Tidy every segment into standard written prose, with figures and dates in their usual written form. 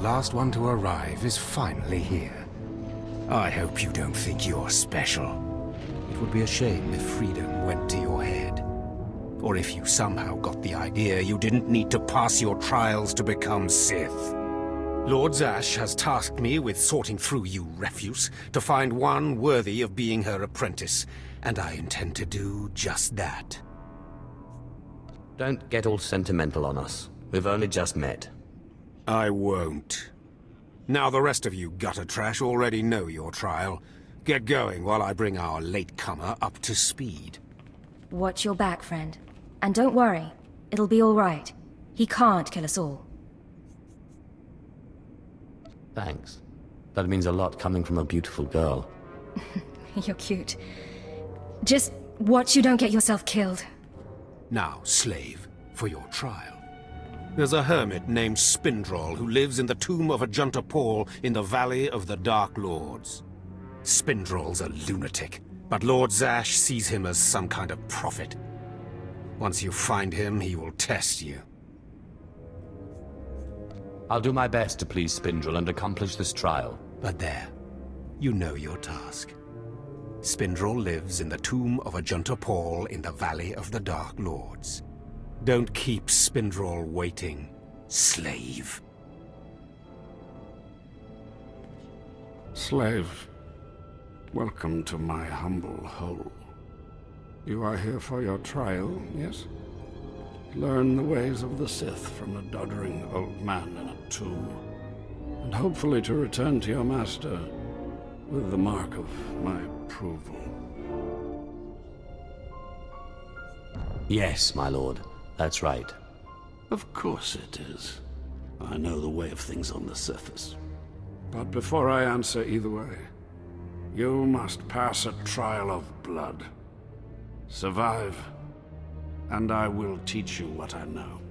last one to arrive is finally here. I hope you don't think you're special. It would be a shame if freedom went to your head. Or if you somehow got the idea you didn't need to pass your trials to become Sith. Lord Zash has tasked me with sorting through you refuse to find one worthy of being her apprentice, and I intend to do just that. Don't get all sentimental on us. We've only just met. I won't. Now the rest of you gutter trash already know your trial. Get going while I bring our latecomer up to speed. Watch your back, friend. And don't worry. It'll be all right. He can't kill us all. Thanks. That means a lot coming from a beautiful girl. You're cute. Just watch you don't get yourself killed. Now, slave, for your trial. There's a hermit named Spindrol who lives in the tomb of Ajunta Paul in the Valley of the Dark Lords. Spindrol's a lunatic, but Lord Zash sees him as some kind of prophet. Once you find him, he will test you. I'll do my best to please Spindrel and accomplish this trial. But there, you know your task. Spindrel lives in the tomb of Ajunta Paul in the Valley of the Dark Lords. Don't keep Spindrel waiting, slave. Slave, welcome to my humble hole. You are here for your trial, yes? Learn the ways of the Sith from a doddering old man in a tomb, and hopefully to return to your master with the mark of my approval. Yes, my lord. That's right. Of course it is. I know the way of things on the surface. But before I answer either way, you must pass a trial of blood. Survive, and I will teach you what I know.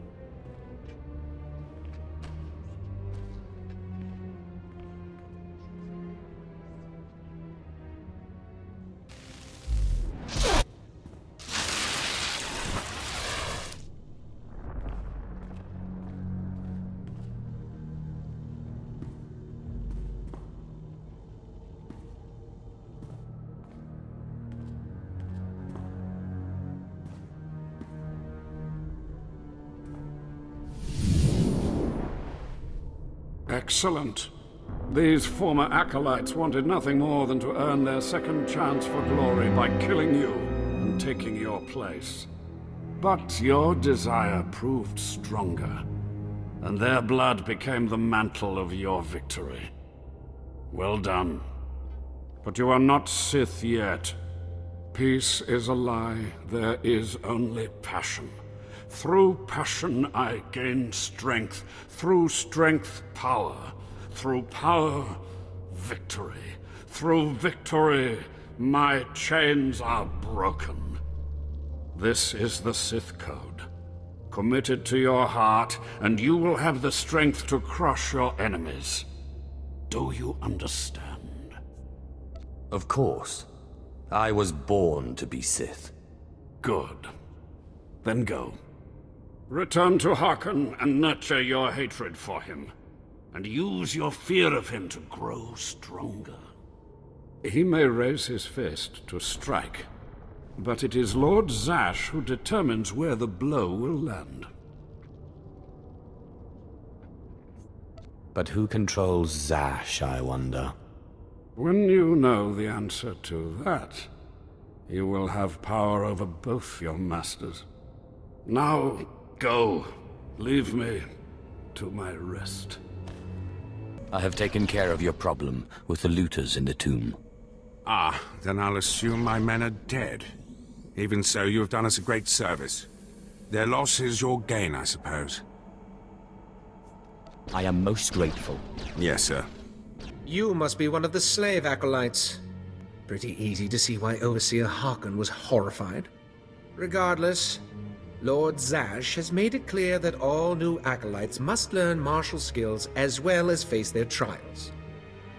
Excellent. These former acolytes wanted nothing more than to earn their second chance for glory by killing you and taking your place. But your desire proved stronger, and their blood became the mantle of your victory. Well done. But you are not Sith yet. Peace is a lie. There is only passion. Through passion I gain strength. Through strength, power. Through power, victory. Through victory, my chains are broken. This is the Sith Code. Commit it to your heart, and you will have the strength to crush your enemies. Do you understand? Of course. I was born to be Sith. Good. Then go. Return to Harkon and nurture your hatred for him. And use your fear of him to grow stronger. He may raise his fist to strike, but it is Lord Zash who determines where the blow will land. But who controls Zash, I wonder? When you know the answer to that, you will have power over both your masters. Now, go. Leave me to my rest. I have taken care of your problem with the looters in the tomb. Ah, then I'll assume my men are dead. Even so, you have done us a great service. Their loss is your gain, I suppose. I am most grateful. Yes, sir. You must be one of the slave acolytes. Pretty easy to see why Overseer Harkon was horrified. Regardless, Lord Zash has made it clear that all new acolytes must learn martial skills as well as face their trials.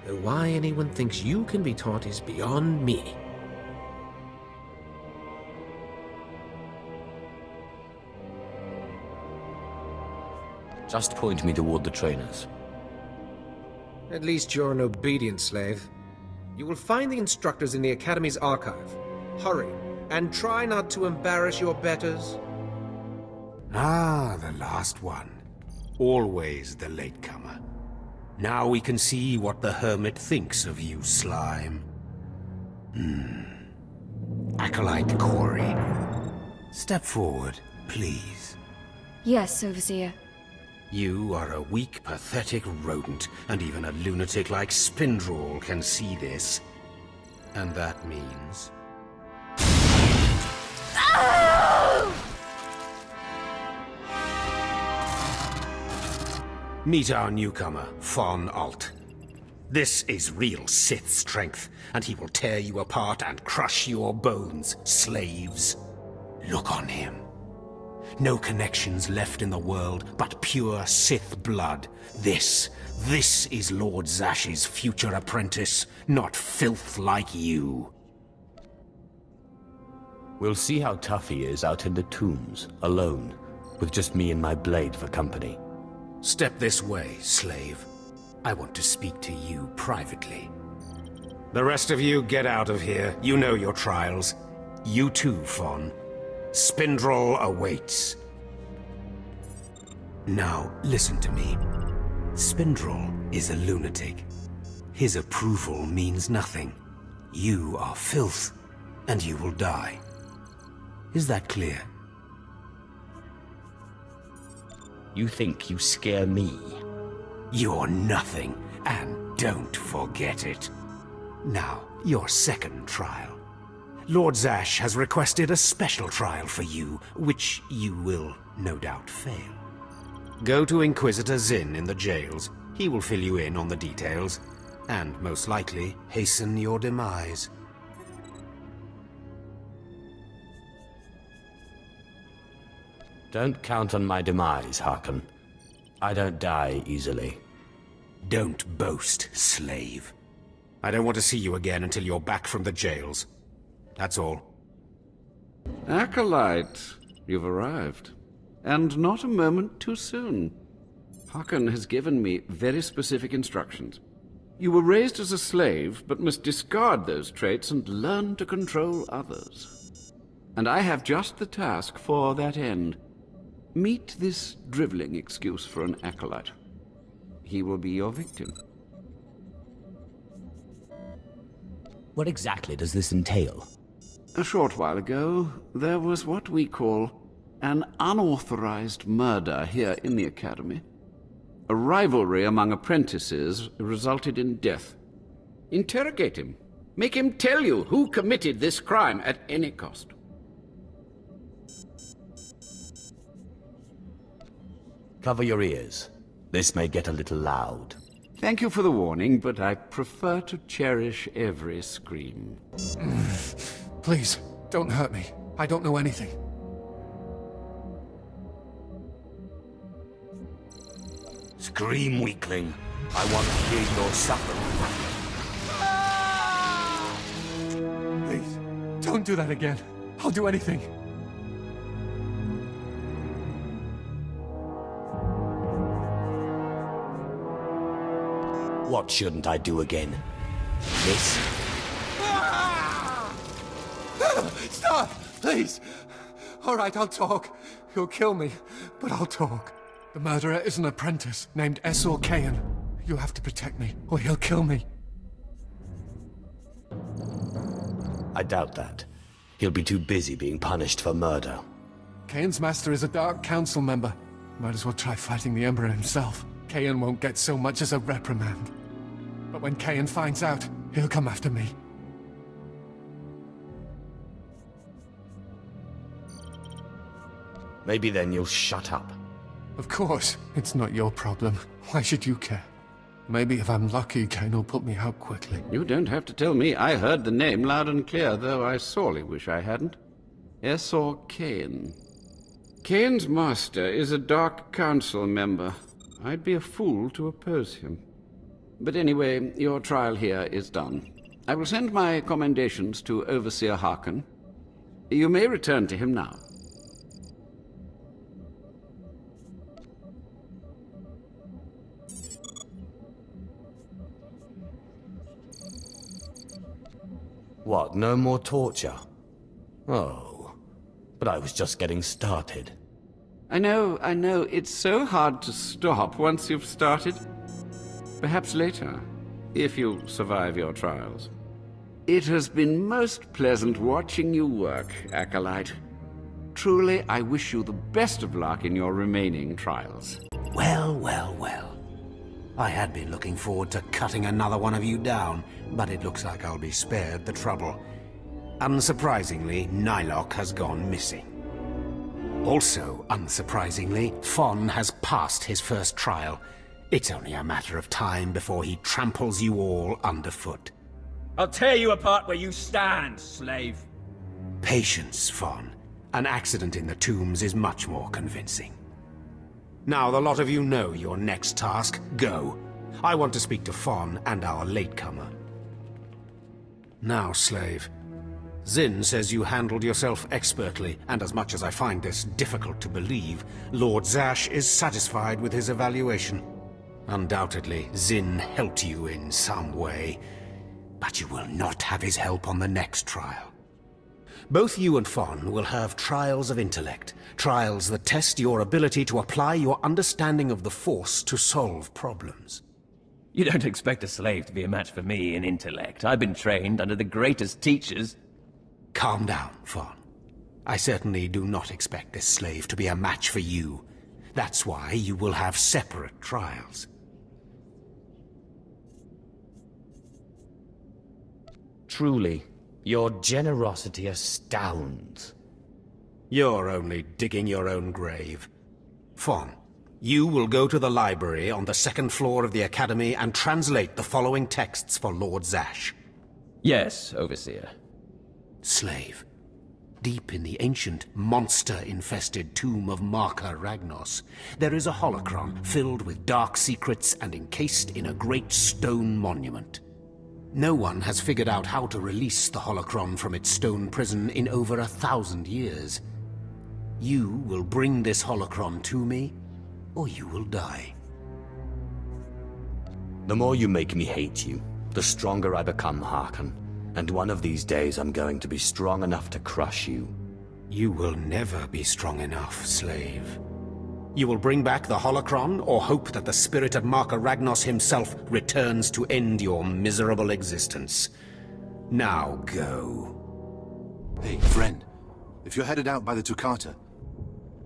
Though why anyone thinks you can be taught is beyond me. Just point me toward the trainers. At least you're an obedient slave. You will find the instructors in the Academy's archive. Hurry, and try not to embarrass your betters. Ah, the last one. Always the latecomer. Now we can see what the Hermit thinks of you, slime. Acolyte Corey. Step forward, please. Yes, Overseer. You are a weak, pathetic rodent, and even a lunatic like Spindrel can see this. And that means... Meet our newcomer, Von Alt. This is real Sith strength, and he will tear you apart and crush your bones, slaves. Look on him. No connections left in the world, but pure Sith blood. This is Lord Zash's future apprentice, not filth like you. We'll see how tough he is out in the tombs, alone, with just me and my blade for company. Step this way, slave. I want to speak to you privately. The rest of you get out of here. You know your trials. You too, Fawn. Spindrel awaits. Now, listen to me. Spindrel is a lunatic. His approval means nothing. You are filth, and you will die. Is that clear? You think you scare me? You're nothing, and don't forget it. Now, your second trial. Lord Zash has requested a special trial for you, which you will no doubt fail. Go to Inquisitor Zin in the jails. He will fill you in on the details, and most likely hasten your demise. Don't count on my demise, Harkon. I don't die easily. Don't boast, slave. I don't want to see you again until you're back from the jails. That's all. Acolyte, you've arrived. And not a moment too soon. Harkon has given me very specific instructions. You were raised as a slave, but must discard those traits and learn to control others. And I have just the task for that end. Meet this driveling excuse for an acolyte. He will be your victim. What exactly does this entail? A short while ago, there was what we call an unauthorized murder here in the Academy. A rivalry among apprentices resulted in death. Interrogate him. Make him tell you who committed this crime at any cost. Cover your ears. This may get a little loud. Thank you for the warning, but I prefer to cherish every scream. Please, don't hurt me. I don't know anything. Scream, weakling. I want to hear your suffering. Please, don't do that again. I'll do anything. What shouldn't I do again? This? Stop! Please! Alright, I'll talk. He'll kill me, but I'll talk. The murderer is an apprentice named SWTOR. You have to protect me, or he'll kill me. I doubt that. He'll be too busy being punished for murder. Kayan's master is a Dark Council member. Might as well try fighting the Emperor himself. Kayan won't get so much as a reprimand. But when Kayan finds out, he'll come after me. Maybe then you'll shut up. Of course, it's not your problem. Why should you care? Maybe if I'm lucky, Kayan will put me out quickly. You don't have to tell me. I heard the name loud and clear, though I sorely wish I hadn't. SWTOR. Kayan's master is a Dark Council member. I'd be a fool to oppose him. But anyway, your trial here is done. I will send my commendations to Overseer Harkon. You may return to him now. What, no more torture? Oh, but I was just getting started. I know, it's so hard to stop once you've started. Perhaps later, if you survive your trials. It has been most pleasant watching you work, Acolyte. Truly, I wish you the best of luck in your remaining trials. Well, well, well. I had been looking forward to cutting another one of you down, but it looks like I'll be spared the trouble. Unsurprisingly, Nylock has gone missing. Also, unsurprisingly, Fon has passed his first trial. It's only a matter of time before he tramples you all underfoot. I'll tear you apart where you stand, slave. Patience, Fon. An accident in the tombs is much more convincing. Now the lot of you know your next task. Go. I want to speak to Fon and our latecomer. Now, slave. Zin says you handled yourself expertly, and as much as I find this difficult to believe, Lord Zash is satisfied with his evaluation. Undoubtedly, Zin helped you in some way, but you will not have his help on the next trial. Both you and Fon will have trials of intellect, trials that test your ability to apply your understanding of the Force to solve problems. You don't expect a slave to be a match for me in intellect. I've been trained under the greatest teachers. Calm down, Fon. I certainly do not expect this slave to be a match for you. That's why you will have separate trials. Truly, your generosity astounds. You're only digging your own grave. Fon, you will go to the library on the second floor of the Academy and translate the following texts for Lord Zash. Yes, Overseer. Slave, deep in the ancient, monster-infested tomb of Marka Ragnos, there is a holocron filled with dark secrets and encased in a great stone monument. No one has figured out how to release the holocron from its stone prison in over 1,000 years. You will bring this holocron to me, or you will die. The more you make me hate you, the stronger I become, Harkon. And one of these days I'm going to be strong enough to crush you. You will never be strong enough, slave. You will bring back the holocron, or hope that the spirit of Marka Ragnos himself returns to end your miserable existence. Now go. Hey, friend. If you're headed out by the Toccata,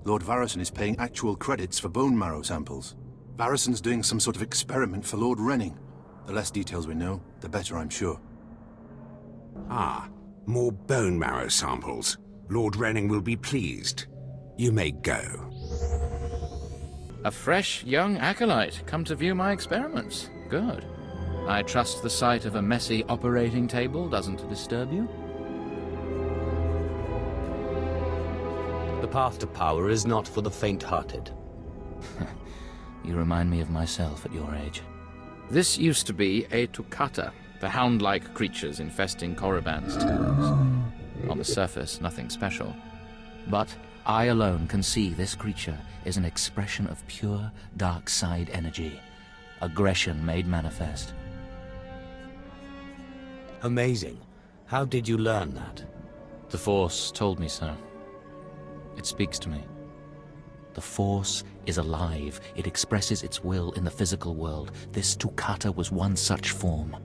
Lord Varison is paying actual credits for bone marrow samples. Varison's doing some sort of experiment for Lord Renning. The less details we know, the better, I'm sure. Ah, more bone marrow samples. Lord Renning will be pleased. You may go. A fresh, young acolyte come to view my experiments. Good. I trust the sight of a messy operating table doesn't disturb you? The path to power is not for the faint-hearted. You remind me of myself at your age. This used to be a Toccata, the hound-like creatures infesting Korriban's tombs. On the surface, nothing special. But I alone can see this creature is an expression of pure Darkside energy. Aggression made manifest. Amazing. How did you learn that? The Force told me so. It speaks to me. The Force is alive. It expresses its will in the physical world. This Toccata was one such form.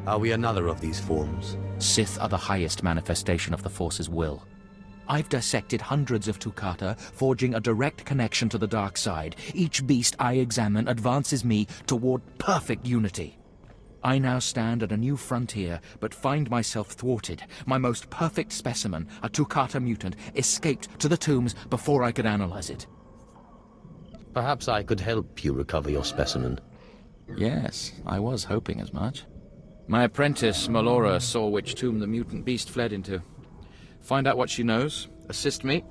Are we another of these forms? Sith are the highest manifestation of the Force's will. I've dissected hundreds of Toccata, forging a direct connection to the dark side. Each beast I examine advances me toward perfect unity. I now stand at a new frontier, but find myself thwarted. My most perfect specimen, a Toccata mutant, escaped to the tombs before I could analyze it. Perhaps I could help you recover your specimen. Yes, I was hoping as much. My apprentice, Melora, saw which tomb the mutant beast fled into. Find out what she knows, assist me,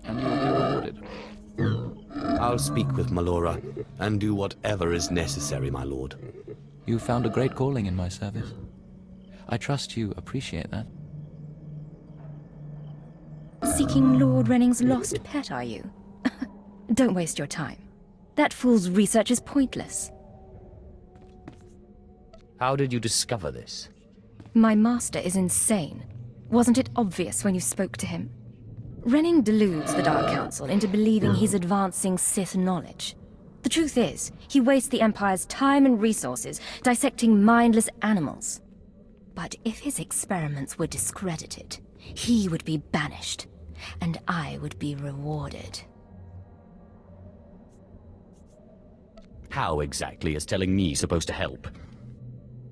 and you'll be rewarded. I'll speak with Melora, and do whatever is necessary, my lord. You found a great calling in my service. I trust you appreciate that. Seeking Lord Renning's lost pet, are you? Don't waste your time. That fool's research is pointless. How did you discover this? My master is insane. Wasn't it obvious when you spoke to him? Renning deludes the Dark Council into believing he's advancing Sith knowledge. The truth is, he wastes the Empire's time and resources dissecting mindless animals. But if his experiments were discredited, he would be banished, and I would be rewarded. How exactly is telling me supposed to help?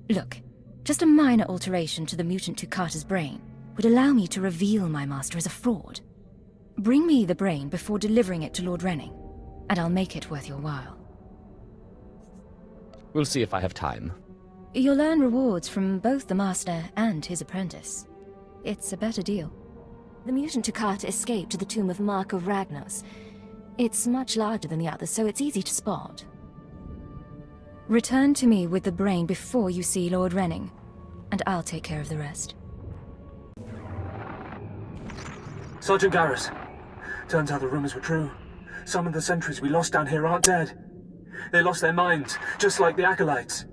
Look, just a minor alteration to the mutant Tukata's brain would allow me to reveal my master as a fraud. Bring me the brain before delivering it to Lord Renning, and I'll make it worth your while. We'll see if I have time. You'll earn rewards from both the master and his apprentice. It's a better deal. The mutant Tukata escaped to the tomb of Mark of Ragnos. It's much larger than the others, so it's easy to spot. Return to me with the brain before you see Lord Renning, and I'll take care of the rest. Sergeant Garrus. Turns out the rumors were true. Some of the sentries we lost down here aren't dead. They lost their minds, just like the Acolytes.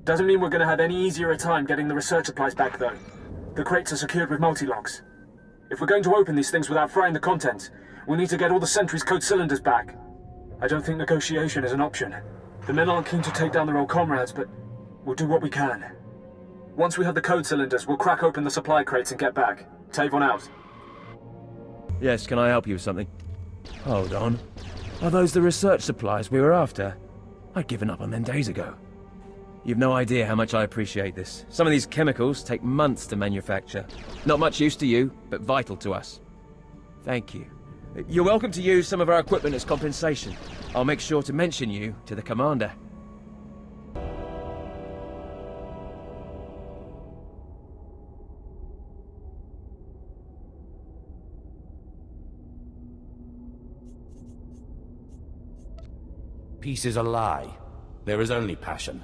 Doesn't mean we're gonna have any easier a time getting the research supplies back, though. The crates are secured with multi-locks. If we're going to open these things without frying the contents, we'll need to get all the sentries' code cylinders back. I don't think negotiation is an option. The men aren't keen to take down their old comrades, but we'll do what we can. Once we have the code cylinders, we'll crack open the supply crates and get back. Tavon out. Yes, can I help you with something? Hold on. Are those the research supplies we were after? I'd given up on them days ago. You've no idea how much I appreciate this. Some of these chemicals take months to manufacture. Not much use to you, but vital to us. Thank you. You're welcome to use some of our equipment as compensation. I'll make sure to mention you to the commander. Peace is a lie. There is only passion.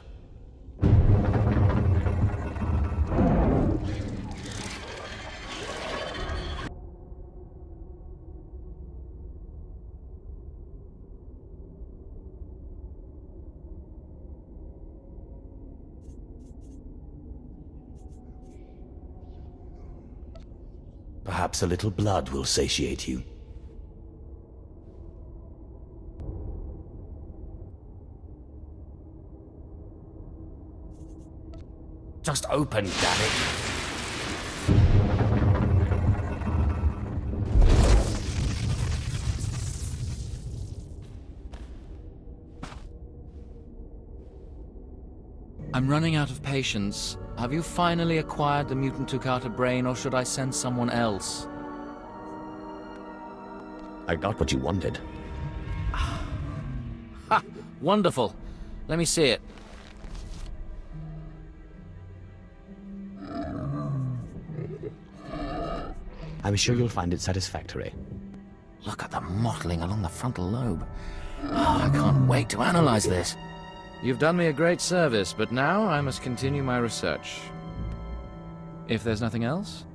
Perhaps a little blood will satiate you. Just open, damn it! I'm running out of patience. Have you finally acquired the mutant Tukata brain, or should I send someone else? I got what you wanted. Ha! Wonderful. Let me see it. I'm sure you'll find it satisfactory. Look at the mottling along the frontal lobe. Oh, I can't wait to analyze this. You've done me a great service, but now I must continue my research. If there's nothing else?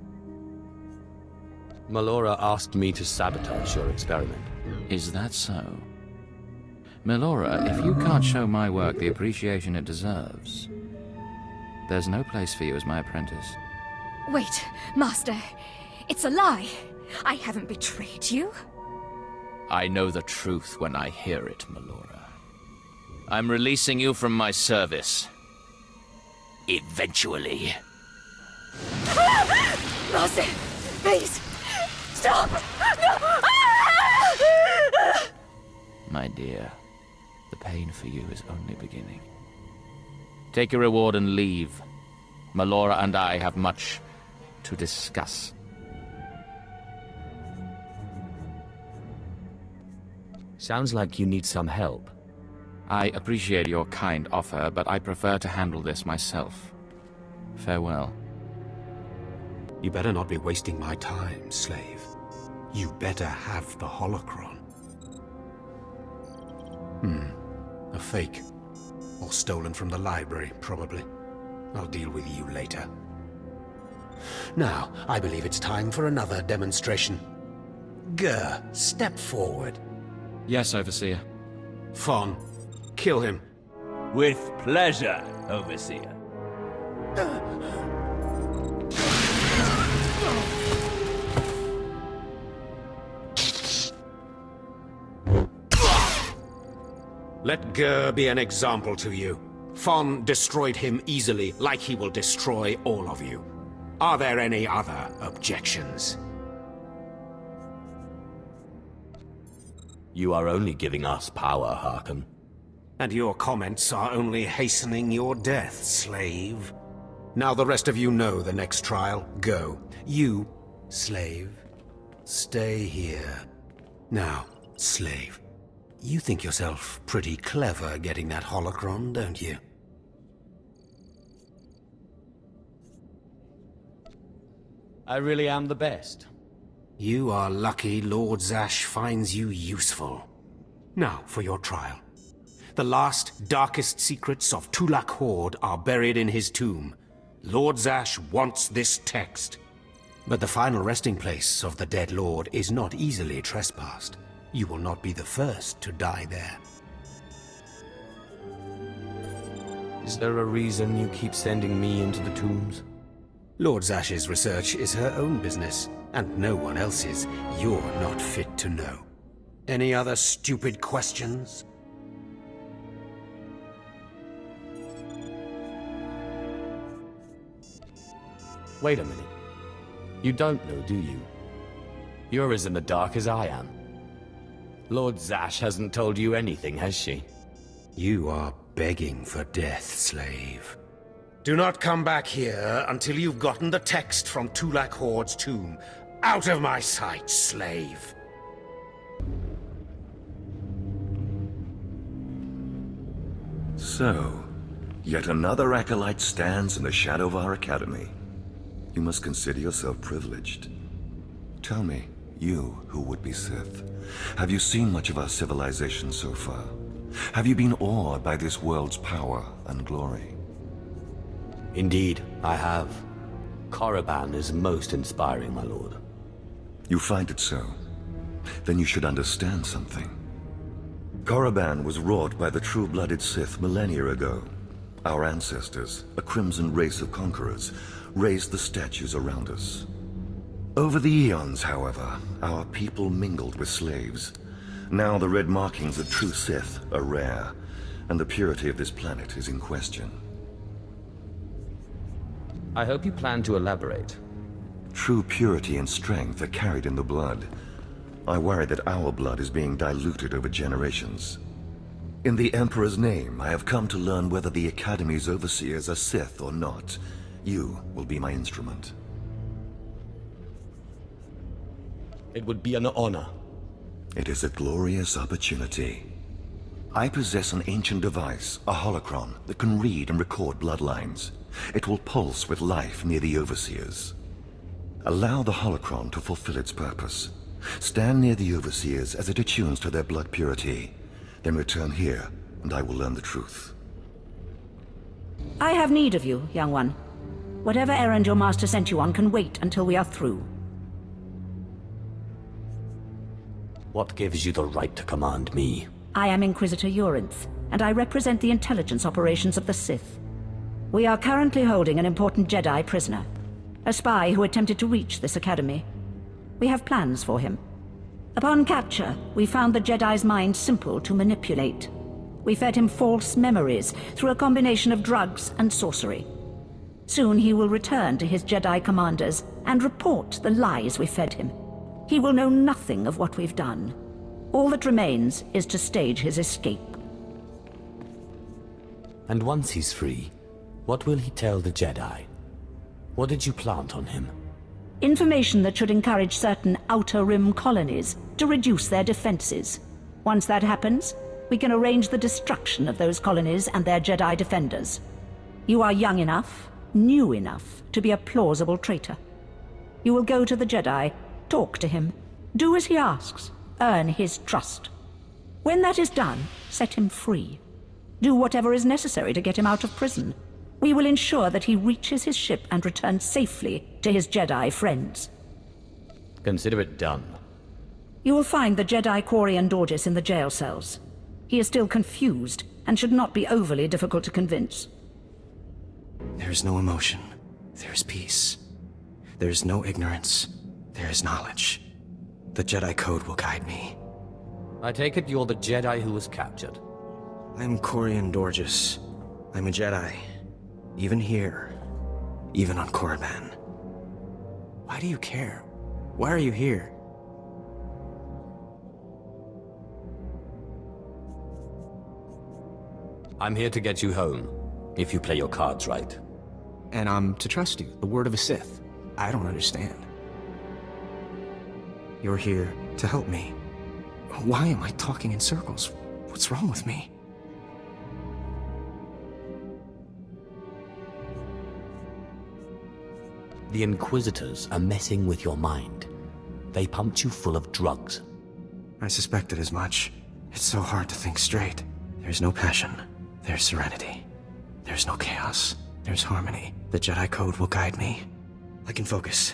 Melora asked me to sabotage your experiment. Is that so? Melora, if you can't show my work the appreciation it deserves, there's no place for you as my apprentice. Wait, Master. It's a lie. I haven't betrayed you. I know the truth when I hear it, Melora. I'm releasing you from my service. Eventually. Master, please, stop! No! My dear, the pain for you is only beginning. Take your reward and leave. Melora and I have much to discuss. Sounds like you need some help. I appreciate your kind offer, but I prefer to handle this myself. Farewell. You better not be wasting my time, slave. You better have the holocron. A fake. Or stolen from the library, probably. I'll deal with you later. Now, I believe it's time for another demonstration. Gur, step forward. Yes, Overseer. Fon, kill him. With pleasure, Overseer. Let Gur be an example to you. Fon destroyed him easily, like he will destroy all of you. Are there any other objections? You are only giving us power, Harkon. And your comments are only hastening your death, slave. Now the rest of you know the next trial. Go. You, slave, stay here. Now, slave, you think yourself pretty clever getting that holocron, don't you? I really am the best. You are lucky Lord Zash finds you useful. Now for your trial. The last, darkest secrets of Tulak Horde are buried in his tomb. Lord Zash wants this text. But the final resting place of the dead lord is not easily trespassed. You will not be the first to die there. Is there a reason you keep sending me into the tombs? Lord Zash's research is her own business, and no one else's. You're not fit to know. Any other stupid questions? Wait a minute. You don't know, do you? You're as in the dark as I am. Lord Zash hasn't told you anything, has she? You are begging for death, slave. Do not come back here until you've gotten the text from Tulak Horde's tomb. Out of my sight, slave! So, yet another acolyte stands in the shadow of our academy. You must consider yourself privileged. Tell me, you who would be Sith, have you seen much of our civilization so far? Have you been awed by this world's power and glory? Indeed, I have. Korriban is most inspiring, my lord. You find it so? Then you should understand something. Korriban was wrought by the true-blooded Sith millennia ago. Our ancestors, a crimson race of conquerors, raised the statues around us. Over the eons, however, our people mingled with slaves. Now the red markings of true Sith are rare, and the purity of this planet is in question. I hope you plan to elaborate. True purity and strength are carried in the blood. I worry that our blood is being diluted over generations. In the Emperor's name, I have come to learn whether the Academy's overseers are Sith or not. You will be my instrument. It would be an honor. It is a glorious opportunity. I possess an ancient device, a holocron, that can read and record bloodlines. It will pulse with life near the overseers. Allow the holocron to fulfill its purpose. Stand near the overseers as it attunes to their blood purity. Then return here, and I will learn the truth. I have need of you, young one. Whatever errand your master sent you on can wait until we are through. What gives you the right to command me? I am Inquisitor Urinth, and I represent the intelligence operations of the Sith. We are currently holding an important Jedi prisoner, a spy who attempted to reach this academy. We have plans for him. Upon capture, we found the Jedi's mind simple to manipulate. We fed him false memories through a combination of drugs and sorcery. Soon he will return to his Jedi commanders and report the lies we fed him. He will know nothing of what we've done. All that remains is to stage his escape. And once he's free, what will he tell the Jedi? What did you plant on him? Information that should encourage certain Outer Rim colonies to reduce their defenses. Once that happens, we can arrange the destruction of those colonies and their Jedi defenders. You are young enough, new enough, to be a plausible traitor. You will go to the Jedi, talk to him, do as he asks, earn his trust. When that is done, set him free. Do whatever is necessary to get him out of prison. We will ensure that he reaches his ship and returns safely to his Jedi friends. Consider it done. You will find the Jedi Quarian Dorgis in the jail cells. He is still confused and should not be overly difficult to convince. There is no emotion. There is peace. There is no ignorance. There is knowledge. The Jedi Code will guide me. I take it you're the Jedi who was captured. I'm Corian Dorgis. I'm a Jedi. Even here. Even on Korriban. Why do you care? Why are you here? I'm here to get you home, if you play your cards right. And I'm to trust you, the word of a Sith. I don't understand. You're here to help me. Why am I talking in circles? What's wrong with me? The Inquisitors are messing with your mind. They pumped you full of drugs. I suspected as much. It's so hard to think straight. There's no passion. There's serenity. There's no chaos. There's harmony. The Jedi Code will guide me. I can focus.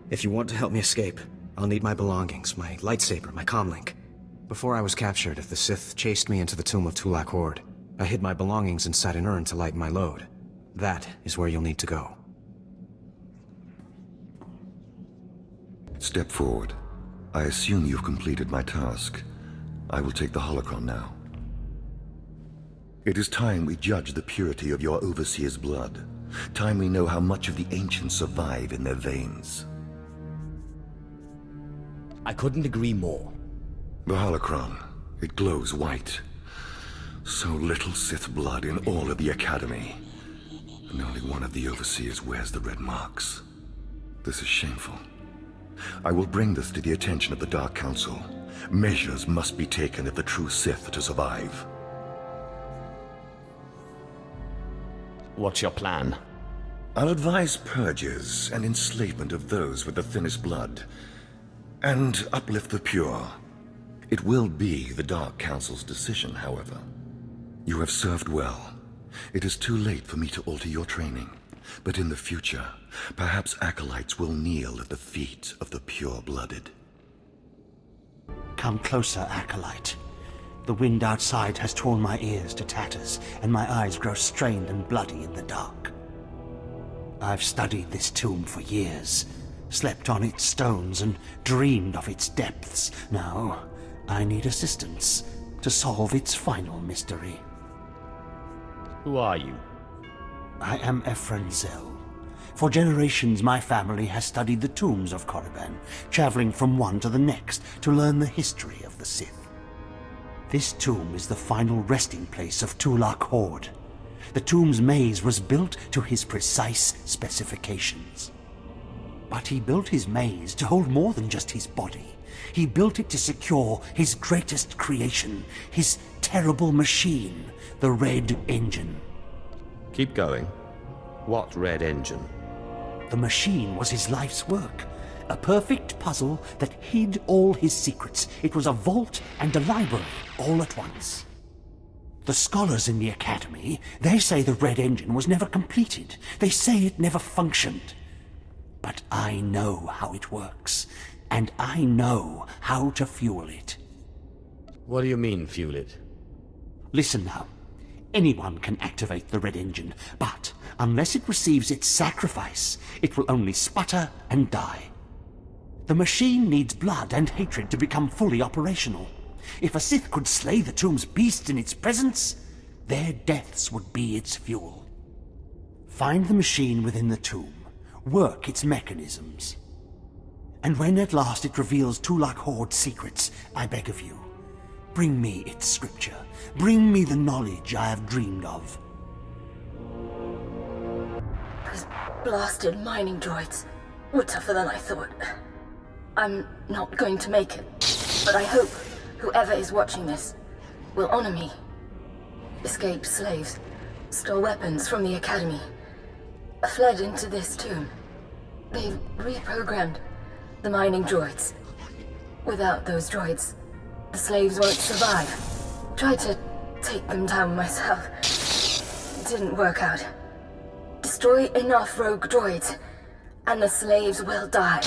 If you want to help me escape, I'll need my belongings, my lightsaber, my comlink. Before I was captured, the Sith chased me into the tomb of Tulak Horde. I hid my belongings inside an urn to lighten my load. That is where you'll need to go. Step forward. I assume you've completed my task. I will take the holocron now. It is time we judge the purity of your overseer's blood. Time we know how much of the ancients survive in their veins. I couldn't agree more. The holocron, it glows white. So little Sith blood in all of the Academy. And only one of the overseers wears the red marks. This is shameful. I will bring this to the attention of the Dark Council. Measures must be taken if the true Sith to survive. What's your plan? I'll advise purges and enslavement of those with the thinnest blood, and uplift the pure. It will be the Dark Council's decision, however. You have served well. It is too late for me to alter your training, but in the future, perhaps acolytes will kneel at the feet of the pure-blooded. Come closer, acolyte. The wind outside has torn my ears to tatters, and my eyes grow strained and bloody in the dark. I've studied this tomb for years, slept on its stones, and dreamed of its depths. Now, I need assistance to solve its final mystery. Who are you? I am Efren Zell. For generations, my family has studied the tombs of Korriban, traveling from one to the next to learn the history of the Sith. This tomb is the final resting place of Tulak Horde. The tomb's maze was built to his precise specifications. But he built his maze to hold more than just his body. He built it to secure his greatest creation, his terrible machine, the Red Engine. Keep going. What Red Engine? The machine was his life's work. A perfect puzzle that hid all his secrets. It was a vault and a library all at once. The scholars in the Academy, they say the Red Engine was never completed. They say it never functioned. But I know how it works, and I know how to fuel it. What do you mean, fuel it? Listen now. Anyone can activate the Red Engine, but unless it receives its sacrifice, it will only sputter and die. The machine needs blood and hatred to become fully operational. If a Sith could slay the tomb's beasts in its presence, their deaths would be its fuel. Find the machine within the tomb. Work its mechanisms. And when at last it reveals Tulak Horde's secrets, I beg of you, bring me its scripture. Bring me the knowledge I have dreamed of. Those blasted mining droids were tougher than I thought. I'm not going to make it, but I hope whoever is watching this will honor me. Escaped slaves, stole weapons from the Academy, fled into this tomb. They've reprogrammed the mining droids. Without those droids, the slaves won't survive. Tried to take them down myself. Didn't work out. Destroy enough rogue droids, and the slaves will die.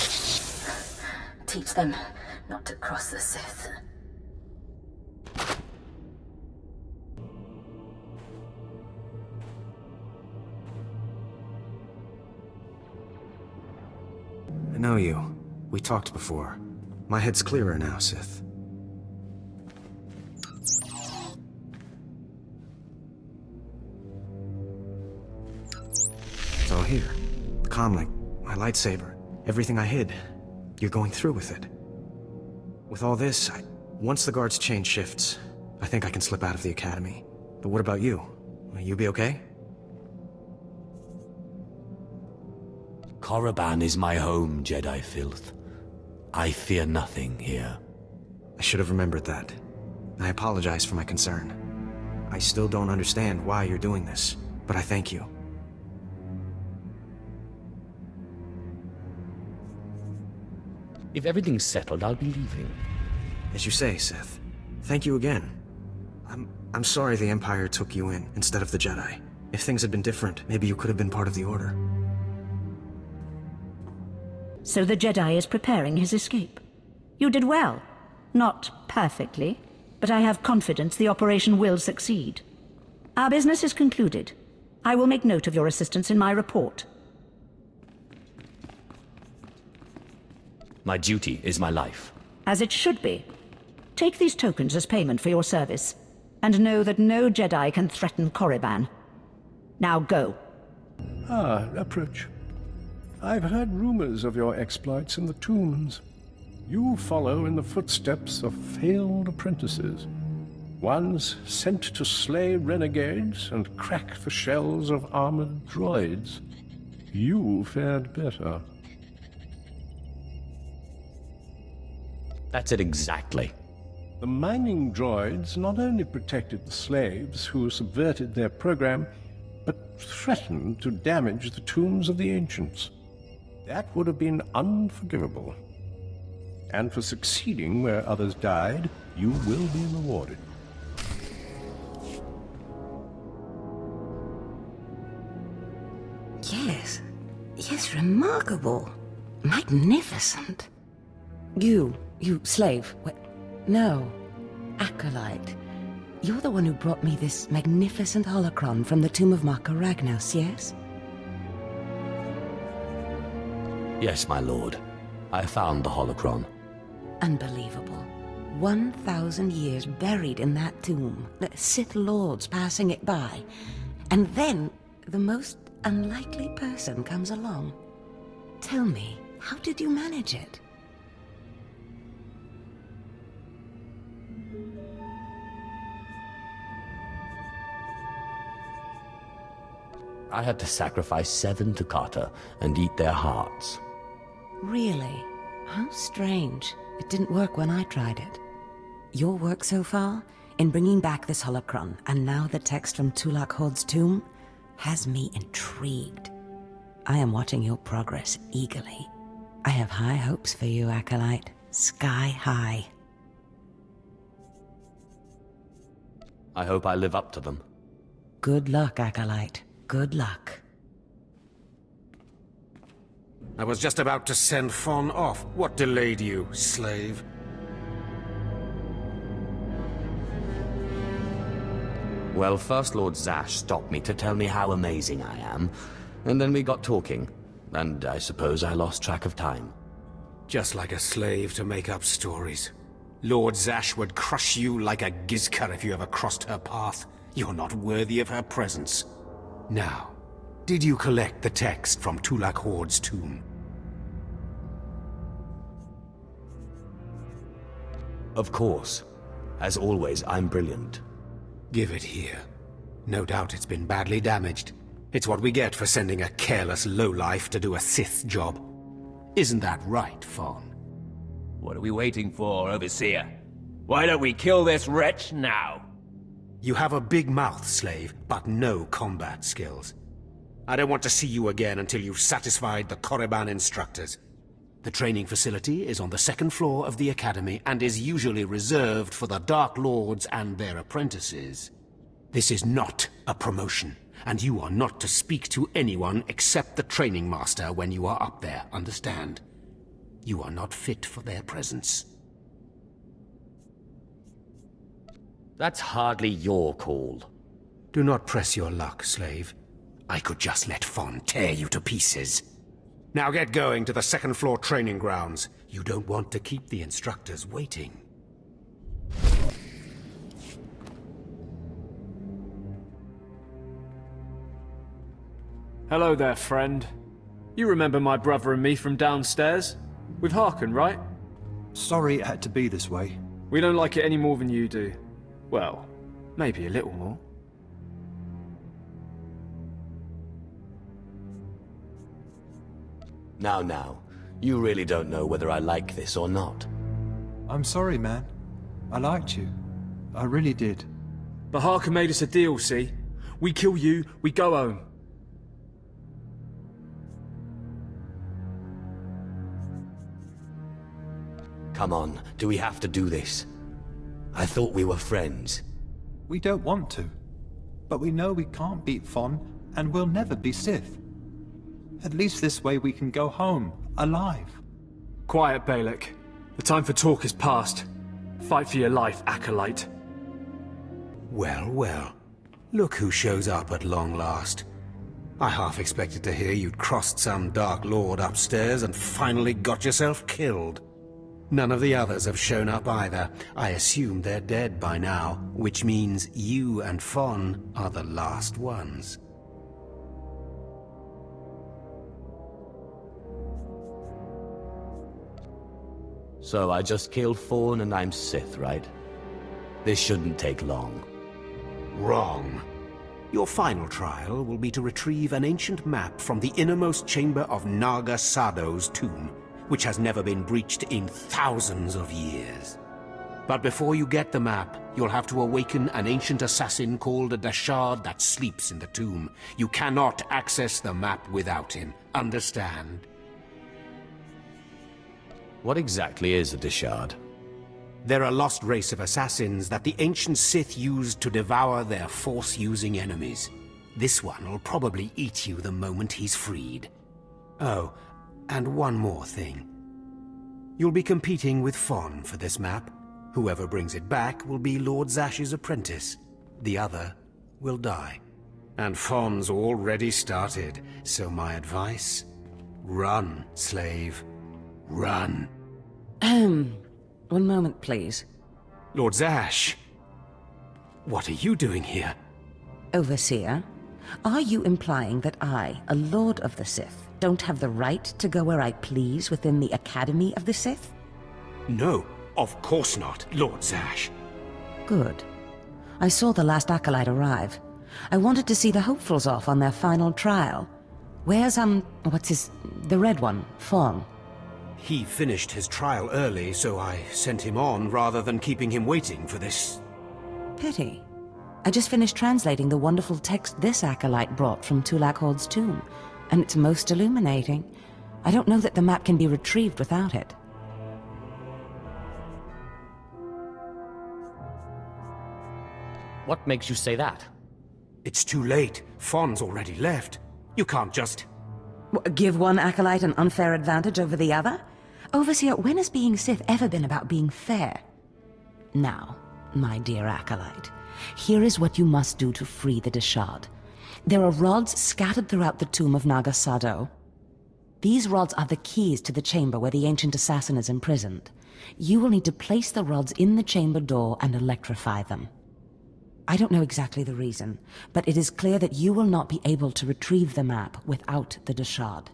Teach them not to cross the Sith. know you. We talked before. My head's clearer now, Sith. It's all here. The comlink, my lightsaber, everything I hid. You're going through with it. With all this, once the guards change shifts, I think I can slip out of the academy. But what about you? Will you be okay? Korriban is my home, Jedi filth. I fear nothing here. I should have remembered that. I apologize for my concern. I still don't understand why you're doing this, but I thank you. If everything's settled, I'll be leaving. As you say, Sith. Thank you again. I'm sorry the Empire took you in instead of the Jedi. If things had been different, maybe you could have been part of the Order. So the Jedi is preparing his escape. You did well. Not perfectly, but I have confidence the operation will succeed. Our business is concluded. I will make note of your assistance in my report. My duty is my life. As it should be. Take these tokens as payment for your service, and know that no Jedi can threaten Korriban. Now go. Approach. I've heard rumors of your exploits in the tombs. You follow in the footsteps of failed apprentices. Ones sent to slay renegades and crack the shells of armored droids. You fared better. That's it exactly. The mining droids not only protected the slaves who subverted their program, but threatened to damage the tombs of the ancients. That would have been unforgivable. And for succeeding where others died, you will be rewarded. Yes. Yes, remarkable. Magnificent. You slave. No. Acolyte. You're the one who brought me this magnificent holocron from the tomb of Marka Ragnos, yes? Yes, my lord. I found the holocron. Unbelievable. 1,000 years buried in that tomb. The Sith Lords passing it by. And then the most unlikely person comes along. Tell me, how did you manage it? I had to sacrifice 7 Toccata and eat their hearts. Really? How strange. It didn't work when I tried it. Your work so far, in bringing back this holocron, and now the text from Tulak Hod's tomb, has me intrigued. I am watching your progress eagerly. I have high hopes for you, Acolyte. Sky high. I hope I live up to them. Good luck, Acolyte. Good luck. I was just about to send Fon off. What delayed you, slave? Well, First Lord Zash stopped me to tell me how amazing I am, and then we got talking, and I suppose I lost track of time. Just like a slave to make up stories. Lord Zash would crush you like a Gizkar if you ever crossed her path. You're not worthy of her presence. Now, did you collect the text from Tulak Hod's tomb? Of course. As always, I'm brilliant. Give it here. No doubt it's been badly damaged. It's what we get for sending a careless lowlife to do a Sith job. Isn't that right, Fon? What are we waiting for, Overseer? Why don't we kill this wretch now? You have a big mouth, slave, but no combat skills. I don't want to see you again until you've satisfied the Korriban instructors. The training facility is on the 2nd floor of the Academy and is usually reserved for the Dark Lords and their apprentices. This is not a promotion, and you are not to speak to anyone except the training master when you are up there, understand? You are not fit for their presence. That's hardly your call. Do not press your luck, slave. I could just let Fon tear you to pieces. Now get going to the second floor training grounds. You don't want to keep the instructors waiting. Hello there, friend. You remember my brother and me from downstairs? With Harkon, right? Sorry it had to be this way. We don't like it any more than you do. Well, maybe a little more. Now, you really don't know whether I like this or not. I'm sorry, man. I liked you. I really did. But Harkon made us a deal, see? We kill you, we go home. Come on, do we have to do this? I thought we were friends. We don't want to. But we know we can't beat Fon, and we'll never be Sith. At least this way we can go home, alive. Quiet, Balak. The time for talk is past. Fight for your life, Acolyte. Well, well. Look who shows up at long last. I half expected to hear you'd crossed some Dark Lord upstairs and finally got yourself killed. None of the others have shown up either. I assume they're dead by now, which means you and Fon are the last ones. So I just killed Fawn and I'm Sith, right? This shouldn't take long. Wrong. Your final trial will be to retrieve an ancient map from the innermost chamber of Naga Sado's tomb, which has never been breached in thousands of years. But before you get the map, you'll have to awaken an ancient assassin called a Dashard that sleeps in the tomb. You cannot access the map without him. Understand? What exactly is a Dashard? They're a lost race of assassins that the ancient Sith used to devour their Force-using enemies. This one will probably eat you the moment he's freed. Oh, and one more thing. You'll be competing with Fon for this map. Whoever brings it back will be Lord Zash's apprentice. The other will die. And Fon's already started, so my advice? Run, slave. Run. One moment, please. Lord Zash! What are you doing here? Overseer, are you implying that I, a Lord of the Sith, don't have the right to go where I please within the Academy of the Sith? No, of course not, Lord Zash. Good. I saw the last Acolyte arrive. I wanted to see the hopefuls off on their final trial. Where's, the red one, Fon? He finished his trial early, so I sent him on rather than keeping him waiting for this. Pity. I just finished translating the wonderful text this Acolyte brought from Tulak Hord's tomb, and it's most illuminating. I don't know that the map can be retrieved without it. What makes you say that? It's too late. Fon's already left. You can't just... Give one Acolyte an unfair advantage over the other? Overseer, when has being Sith ever been about being fair? Now, my dear Acolyte, here is what you must do to free the Dashard. There are rods scattered throughout the tomb of Naga Sado. These rods are the keys to the chamber where the ancient assassin is imprisoned. You will need to place the rods in the chamber door and electrify them. I don't know exactly the reason, but it is clear that you will not be able to retrieve the map without the Dashard.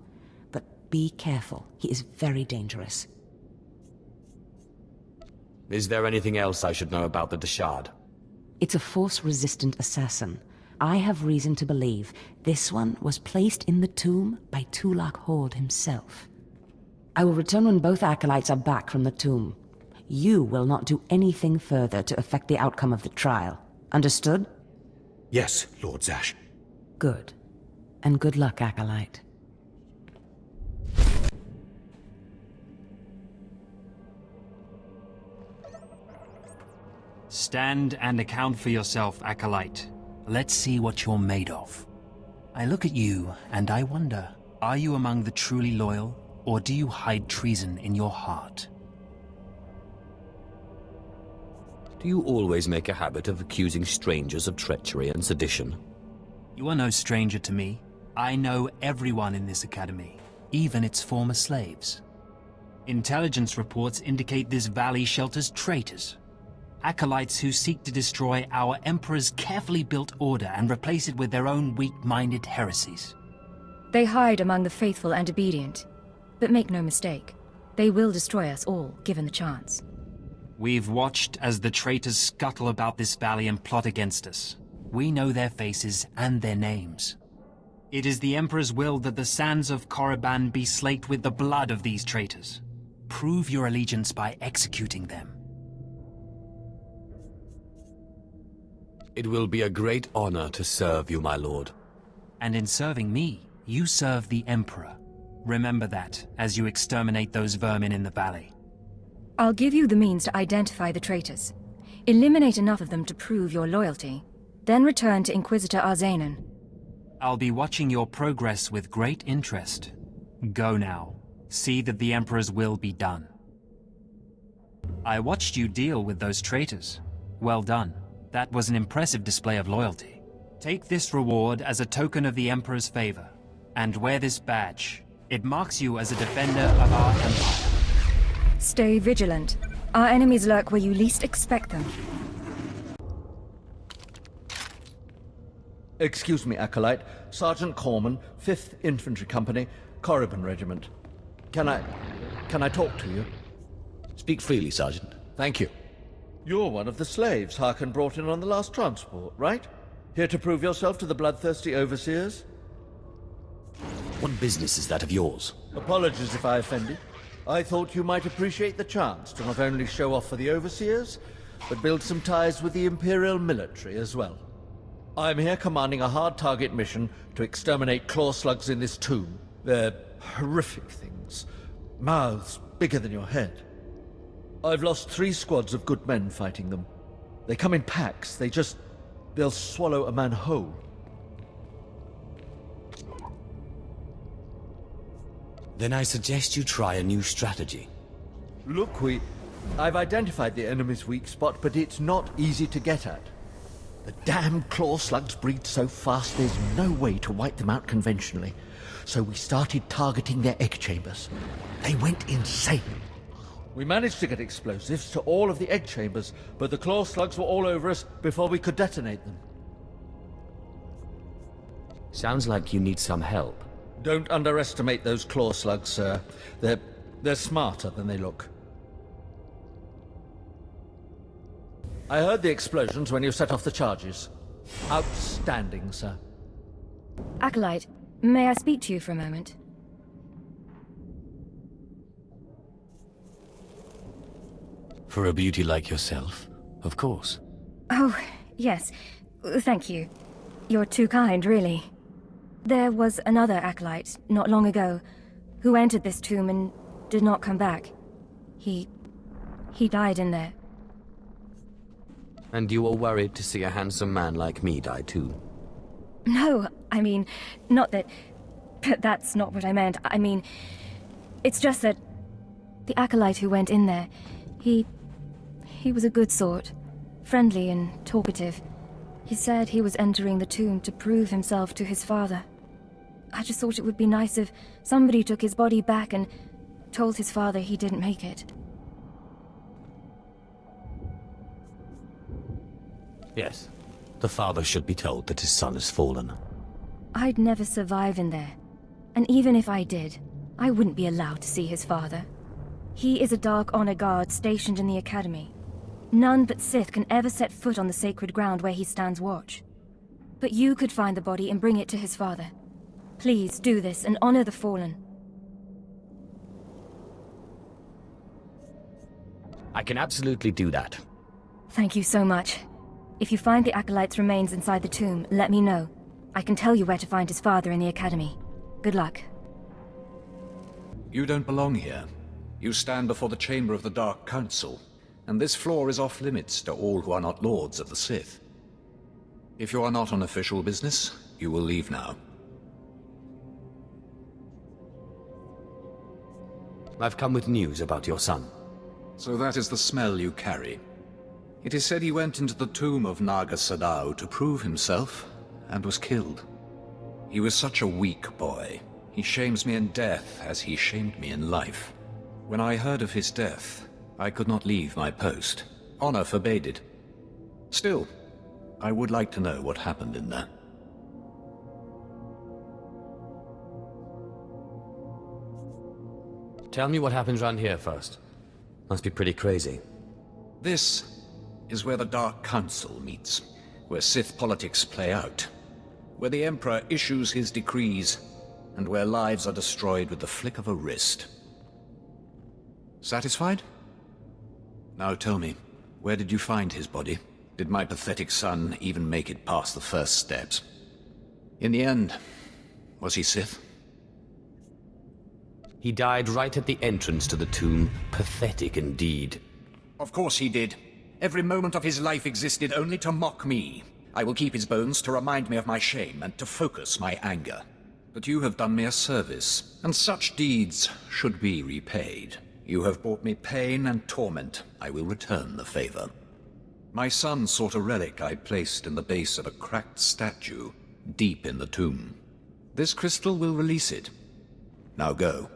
But be careful, he is very dangerous. Is there anything else I should know about the Dashard? It's a Force-resistant assassin. I have reason to believe this one was placed in the tomb by Tulak Hord himself. I will return when both Acolytes are back from the tomb. You will not do anything further to affect the outcome of the trial. Understood? Yes, Lord Zash. Good. And good luck, Acolyte. Stand and account for yourself, Acolyte. Let's see what you're made of. I look at you, and I wonder, are you among the truly loyal, or do you hide treason in your heart? Do you always make a habit of accusing strangers of treachery and sedition? You are no stranger to me. I know everyone in this academy. even its former slaves. Intelligence reports indicate this valley shelters traitors. Acolytes who seek to destroy our Emperor's carefully built order and replace it with their own weak-minded heresies. They hide among the faithful and obedient. But make no mistake, they will destroy us all, given the chance. We've watched as the traitors scuttle about this valley and plot against us. We know their faces and their names. It is the Emperor's will that the sands of Korriban be slaked with the blood of these traitors. Prove your allegiance by executing them. It will be a great honor to serve you, my lord. And in serving me, you serve the Emperor. Remember that, as you exterminate those vermin in the valley. I'll give you the means to identify the traitors. Eliminate enough of them to prove your loyalty. Then return to Inquisitor Arzanan. I'll be watching your progress with great interest. Go now. See that the Emperor's will be done. I watched you deal with those traitors. Well done. That was an impressive display of loyalty. Take this reward as a token of the Emperor's favor, and wear this badge. It marks you as a defender of our empire. Stay vigilant. Our enemies lurk where you least expect them. Excuse me, Acolyte. Sergeant Corman, 5th Infantry Company, Korriban Regiment. Can I talk to you? Speak freely, Sergeant. Thank you. You're one of the slaves Harkon brought in on the last transport, right? Here to prove yourself to the bloodthirsty overseers? What business is that of yours? Apologies if I offended. I thought you might appreciate the chance to not only show off for the overseers, but build some ties with the Imperial military as well. I'm here commanding a hard target mission to exterminate claw slugs in this tomb. They're horrific things. Mouths bigger than your head. I've lost 3 squads of good men fighting them. They come in packs. They'll swallow a man whole. Then I suggest you try a new strategy. Look, I've identified the enemy's weak spot, but it's not easy to get at. The damn claw slugs breed so fast there's no way to wipe them out conventionally. So we started targeting their egg chambers. They went insane. We managed to get explosives to all of the egg chambers, but the claw slugs were all over us before we could detonate them. Sounds like you need some help. Don't underestimate those claw slugs, sir. They're smarter than they look. I heard the explosions when you set off the charges. Outstanding, sir. Acolyte, may I speak to you for a moment? For a beauty like yourself, of course. Oh, yes. Thank you. You're too kind, really. There was another acolyte, not long ago, who entered this tomb and did not come back. He died in there. And you were worried to see a handsome man like me die too? No, I mean, not that... That's not what I meant. I mean, it's just that the acolyte who went in there, he was a good sort, friendly and talkative. He said he was entering the tomb to prove himself to his father. I just thought it would be nice if somebody took his body back and told his father he didn't make it. Yes. The father should be told that his son has fallen. I'd never survive in there. And even if I did, I wouldn't be allowed to see his father. He is a Dark Honor Guard stationed in the Academy. None but Sith can ever set foot on the sacred ground where he stands watch. But you could find the body and bring it to his father. Please do this and honor the fallen. I can absolutely do that. Thank you so much. If you find the Acolyte's remains inside the tomb, let me know. I can tell you where to find his father in the Academy. Good luck. You don't belong here. You stand before the chamber of the Dark Council, and this floor is off-limits to all who are not lords of the Sith. If you are not on official business, you will leave now. I've come with news about your son. So that is the smell you carry. It is said he went into the tomb of Naga Sadao to prove himself, and was killed. He was such a weak boy. He shames me in death as he shamed me in life. When I heard of his death, I could not leave my post. Honor forbade it. Still, I would like to know what happened in there. Tell me what happens around here first. Must be pretty crazy. This is where the Dark Council meets, where Sith politics play out, where the Emperor issues his decrees, and where lives are destroyed with the flick of a wrist. Satisfied? Now tell me, where did you find his body? Did my pathetic son even make it past the first steps? In the end, was he Sith? He died right at the entrance to the tomb. Pathetic indeed. Of course he did. Every moment of his life existed only to mock me. I will keep his bones to remind me of my shame and to focus my anger. But you have done me a service, and such deeds should be repaid. You have brought me pain and torment. I will return the favor. My son sought a relic I placed in the base of a cracked statue, deep in the tomb. This crystal will release it. Now go.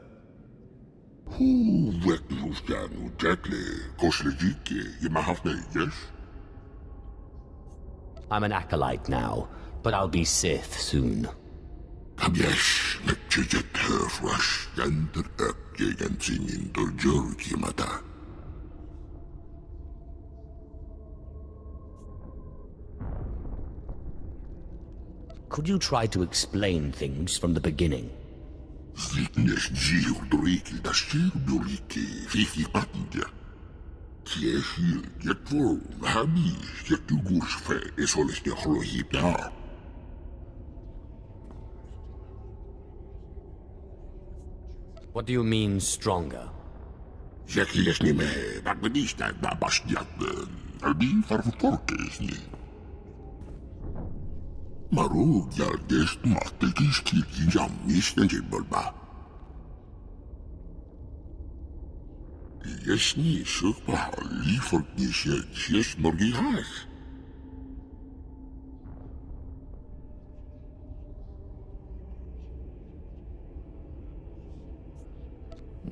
I'm an acolyte now, but I'll be Sith soon. Could you try to explain things from the beginning? What do you mean, stronger?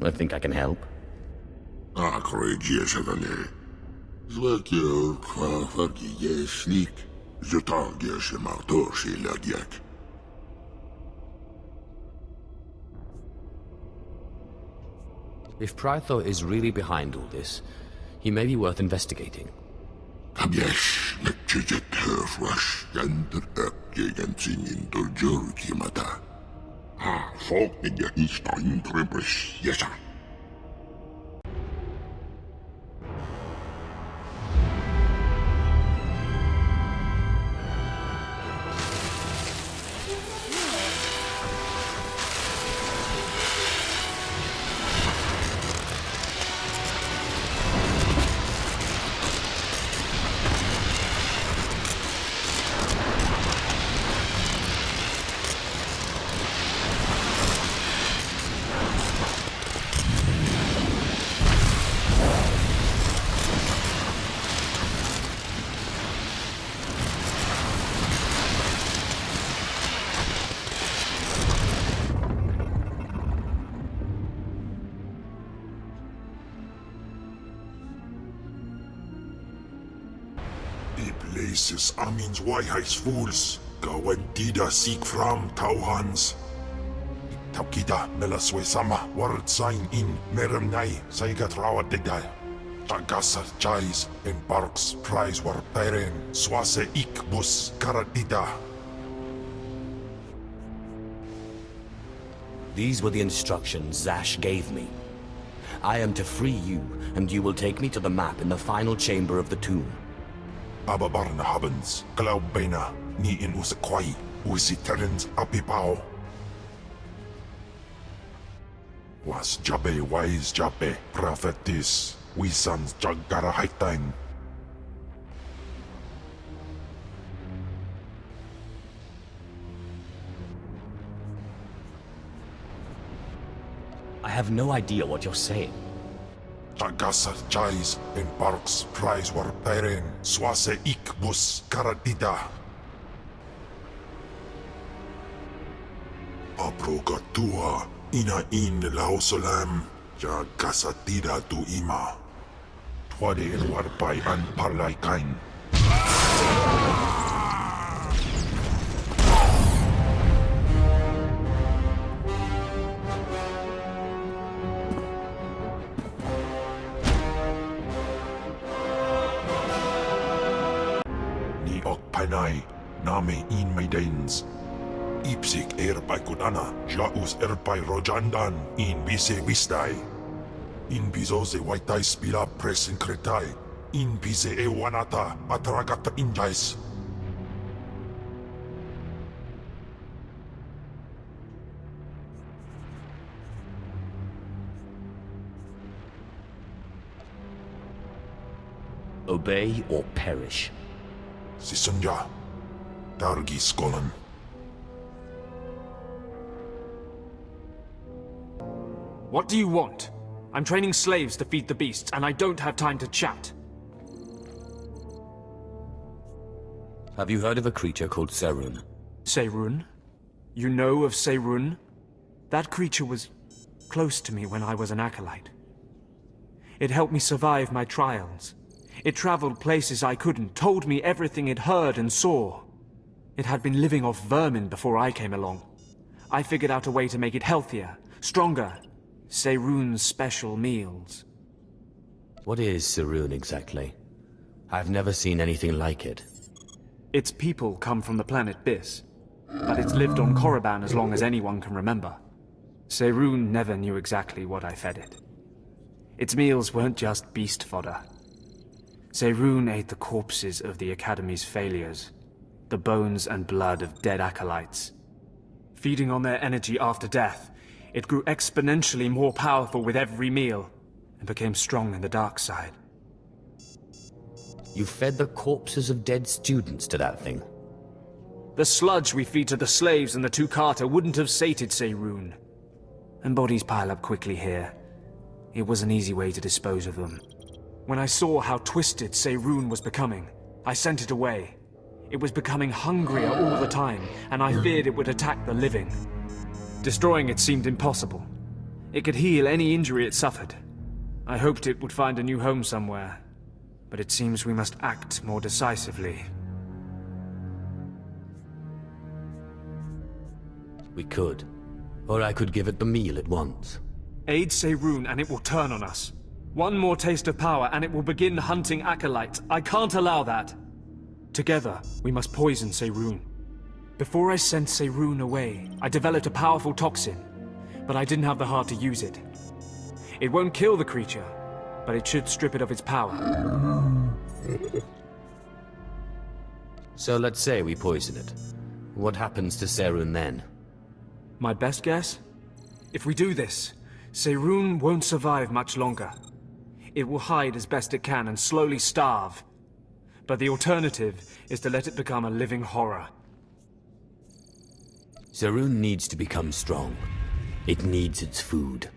I think I can help. If Prythor is really behind all this, he may be worth investigating. Places Amin's Waiheis fools, Gawentida seek from Tauhans. Taukida Melaswe Sama, Ward sign in Meremnai, Saigat Rawa Dedai. Tagasar Chais, and Barks Prize War Peren, Swase Ikbus Karadida. These were the instructions Zash gave me. I am to free you, and you will take me to the map in the final chamber of the tomb. Ababarna Habens, Glaubena, Ni in Usakwai, Usiterens Apipao. Was Jabe wise Jabe, prophetess, we sons Jagara Haitain. I have no idea what you're saying. Tagasar Jais and Barks Prize War Peren, Swase Ikbus Karadida. Paprogatua ina in lausolam ja gasatida tu ima. Twade el warpai an parlay kain. Ni ok panay name in maidens. Ipsik erpai kunana, jaus erpai rojandan in bise wistai. In bizoze waitai spila presin kretai. In bise e wanata atragata injais. Obey or perish. Sisunja, Dargi Skolan. What do you want? I'm training slaves to feed the beasts, and I don't have time to chat. Have you heard of a creature called Serun? Serun? You know of Serun? That creature was close to me when I was an acolyte. It helped me survive my trials. It traveled places I couldn't, told me everything it heard and saw. It had been living off vermin before I came along. I figured out a way to make it healthier, stronger. Serun's special meals. What is Serun exactly? I've never seen anything like it. Its people come from the planet Bis, but it's lived on Korriban as long as anyone can remember. Serun never knew exactly what I fed it. Its meals weren't just beast fodder. Serun ate the corpses of the Academy's failures, the bones and blood of dead acolytes. Feeding on their energy after death, it grew exponentially more powerful with every meal, and became strong in the dark side. You fed the corpses of dead students to that thing? The sludge we feed to the slaves and the Tukata wouldn't have sated Serun. And bodies pile up quickly here. It was an easy way to dispose of them. When I saw how twisted Serun was becoming, I sent it away. It was becoming hungrier all the time, and I feared it would attack the living. Destroying it seemed impossible. It could heal any injury it suffered. I hoped it would find a new home somewhere, but it seems we must act more decisively. We could. Or I could give it the meal it wants. Aid Serun and it will turn on us. One more taste of power and it will begin hunting acolytes. I can't allow that. Together, we must poison Serun. Before I sent Serun away, I developed a powerful toxin, but I didn't have the heart to use it. It won't kill the creature, but it should strip it of its power. So let's say we poison it. What happens to Serun then? My best guess? If we do this, Serun won't survive much longer. It will hide as best it can and slowly starve. But the alternative is to let it become a living horror. Serun needs to become strong. It needs its food.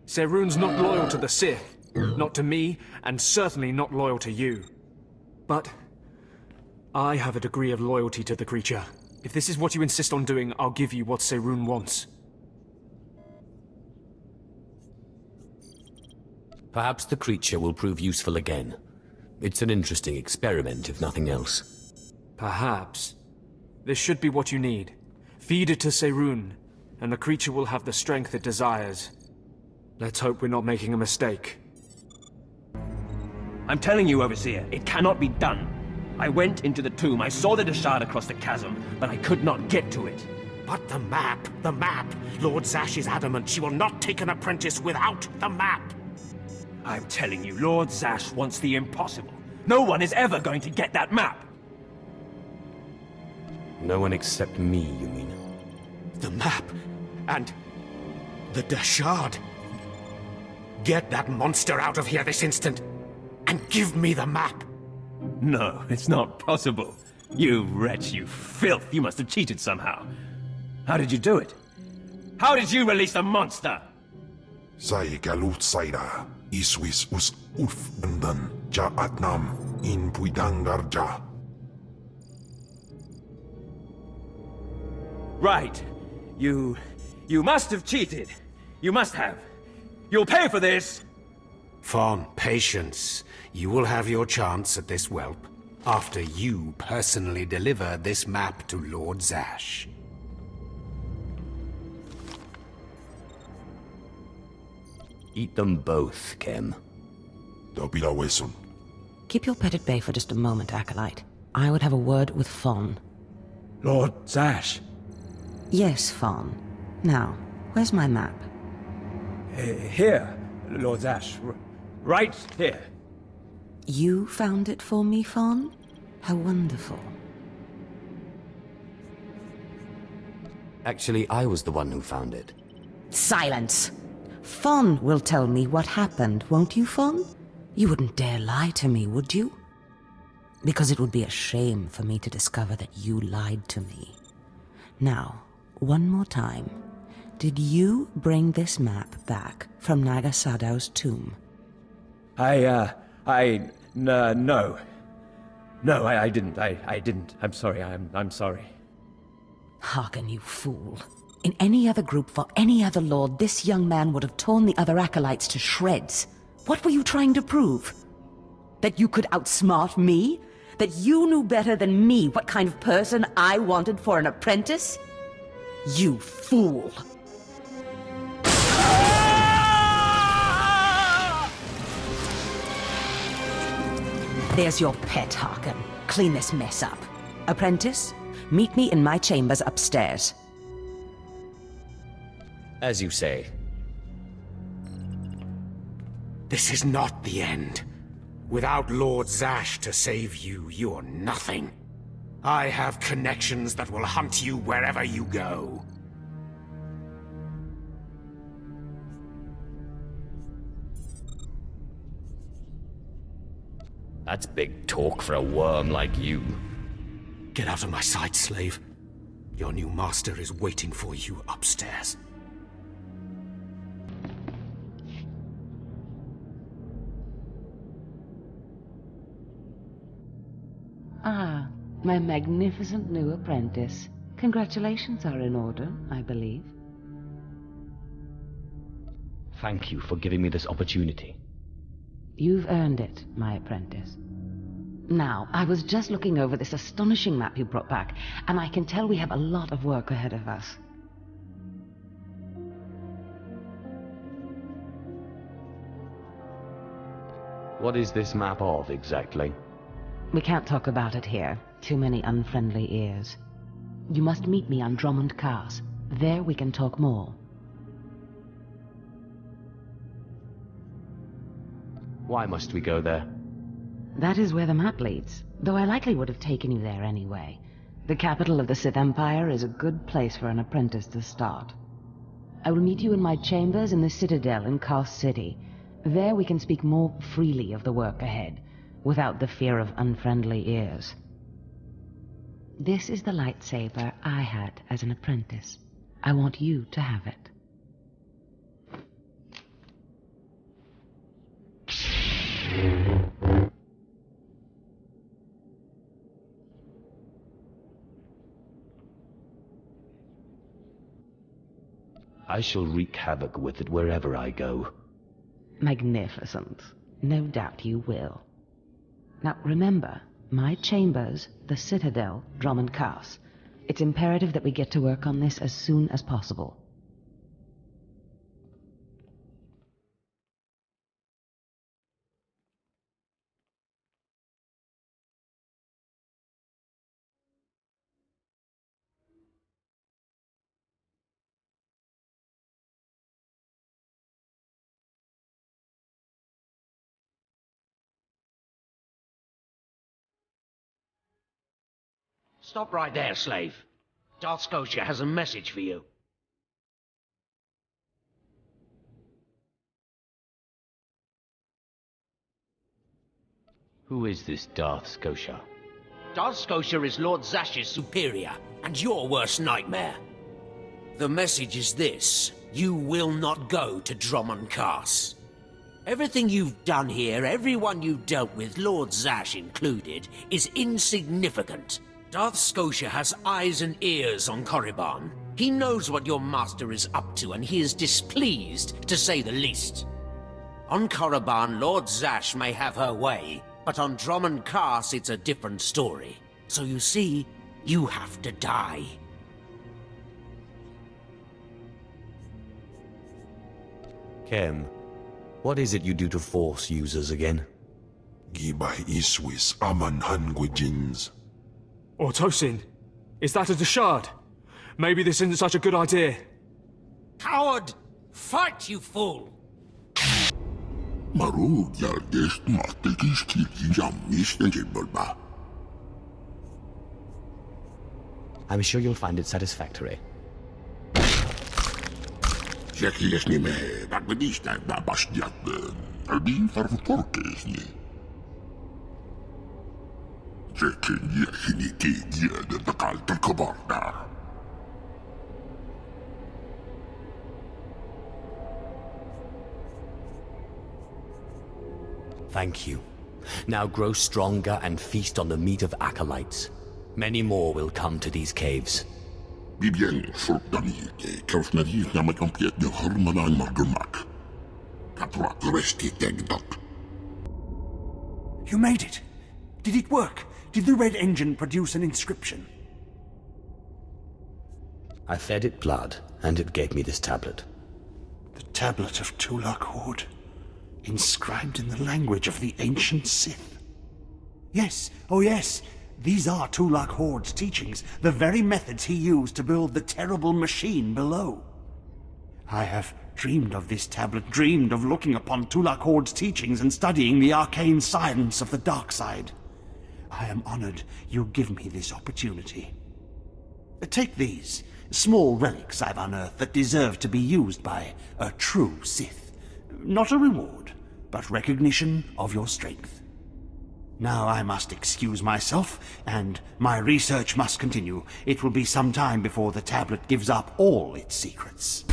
Serun's not loyal to the Sith, not to me, and certainly not loyal to you. But I have a degree of loyalty to the creature. If this is what you insist on doing, I'll give you what Serun wants. Perhaps the creature will prove useful again. It's an interesting experiment, if nothing else. Perhaps. This should be what you need. Feed it to Serun, and the creature will have the strength it desires. Let's hope we're not making a mistake. I'm telling you, Overseer, it cannot be done. I went into the tomb, I saw the Dashard across the chasm, but I could not get to it. But the map! The map! Lord Zash is adamant she will not take an apprentice without the map! I'm telling you, Lord Zash wants the impossible. No one is ever going to get that map! No one except me, you mean? The map! And the Dashard! Get that monster out of here this instant! And give me the map! No, it's not possible. You wretch, you filth! You must have cheated somehow. How did you do it? How did you release the monster? Sai galut saira, iswis us ulf undan, ja atnam, in puidangarja. Right. You must have cheated. You must have. You'll pay for this! Fawn, patience. You will have your chance at this whelp, after you personally deliver this map to Lord Zash. Eat them both, Kem. Keep your pet at bay for just a moment, Acolyte. I would have a word with Fawn. Lord Zash? Yes, Fawn. Now, where's my map? Here, Lord Zash. Right here. You found it for me, Fawn? How wonderful. Actually, I was the one who found it. Silence! Fawn will tell me what happened, won't you, Fawn? You wouldn't dare lie to me, would you? Because it would be a shame for me to discover that you lied to me. Now, one more time. Did you bring this map back from Nagasadow's tomb? No. No, I didn't. I didn't. I'm sorry. I'm sorry. Hearken, you fool. In any other group for any other lord, this young man would have torn the other acolytes to shreds. What were you trying to prove? That you could outsmart me? That you knew better than me what kind of person I wanted for an apprentice? You fool! There's your pet, Harkin. Clean this mess up. Apprentice, meet me in my chambers upstairs. As you say. This is not the end. Without Lord Zash to save you, you're nothing. I have connections that will hunt you wherever you go. That's big talk for a worm like you. Get out of my sight, slave. Your new master is waiting for you upstairs. Ah, my magnificent new apprentice. Congratulations are in order, I believe. Thank you for giving me this opportunity. You've earned it, my apprentice. Now, I was just looking over this astonishing map you brought back, and I can tell we have a lot of work ahead of us. What is this map of, exactly? We can't talk about it here. Too many unfriendly ears. You must meet me on Drummond Cars. There we can talk more. Why must we go there? That is where the map leads, though I likely would have taken you there anyway. The capital of the Sith Empire is a good place for an apprentice to start. I will meet you in my chambers in the Citadel in Kos City. There we can speak more freely of the work ahead, without the fear of unfriendly ears. This is the lightsaber I had as an apprentice. I want you to have it. I shall wreak havoc with it wherever I go. Magnificent. No doubt you will. Now remember, my chambers, the Citadel, Drummond Cars. It's imperative that we get to work on this as soon as possible. Stop right there, slave. Darth Scotia has a message for you. Who is this Darth Scotia? Darth Scotia is Lord Zash's superior, and your worst nightmare. The message is this: you will not go to Drummond Cars. Everything you've done here, everyone you've dealt with, Lord Zash included, is insignificant. Darth Scotia has eyes and ears on Korriban. He knows what your master is up to, and he is displeased, to say the least. On Korriban, Lord Zash may have her way, but on Drummond Cast it's a different story. So you see, you have to die. Kem, what is it you do to Force users again? Gibay iswis aman hangwejins. Or Tosin, is that a Dashard? Maybe this isn't such a good idea. Coward! Fight, you fool! Marug yalgest mahtekis kiliyammis nenjibulba. I'm sure you'll find it satisfactory. Zekies niet mee, dat we niet naar Babastiat. Albin vertorkes niet. Zekin je giniki de bekalte kabarda. Thank you. Now grow stronger and feast on the meat of acolytes. Many more will come to these caves. Bibien sultani kels nadis na matompiet de harmanan margumak. Kapra resti tegdak. You made it! Did it work? Did the red engine produce an inscription? I fed it blood, and it gave me this tablet. The tablet of Tulak Horde, inscribed in the language of the ancient Sith. Yes, oh yes, these are Tulak Horde's teachings, the very methods he used to build the terrible machine below. I have dreamed of this tablet, dreamed of looking upon Tulak Horde's teachings and studying the arcane science of the Darkside. I am honored you give me this opportunity. Take these, small relics I've unearthed that deserve to be used by a true Sith. Not a reward, but recognition of your strength. Now I must excuse myself, and my research must continue. It will be some time before the tablet gives up all its secrets.